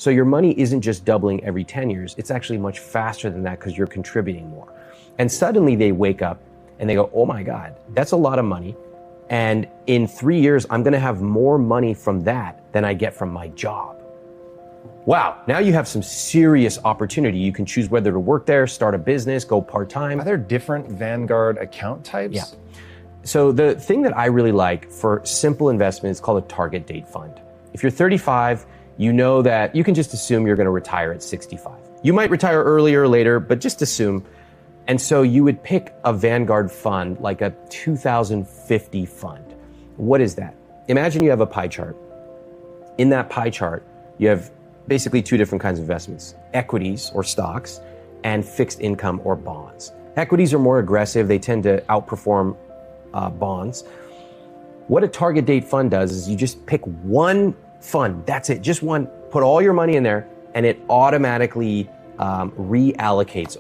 So your money isn't just doubling every 10 years, it's actually much faster than that because you're contributing more. And suddenly they wake up and they go, oh my God, that's a lot of money. And in 3 years, I'm gonna have more money from that than I get from my job. Wow, now you have some serious opportunity. You can choose whether to work there, start a business, go part-time. Are there different Vanguard account types? Yeah. So the thing that I really like for simple investment is called a target date fund. If you're 35, you know that you can just assume you're gonna retire at 65. You might retire earlier or later, but just assume. And so you would pick a Vanguard fund, like a 2050 fund. What is that? Imagine you have a pie chart. In that pie chart, you have basically two different kinds of investments: equities or stocks and fixed income or bonds. Equities are more aggressive. They tend to outperform bonds. What a target date fund does is you just pick one fund. That's it, just one. Put all your money in there and it automatically reallocates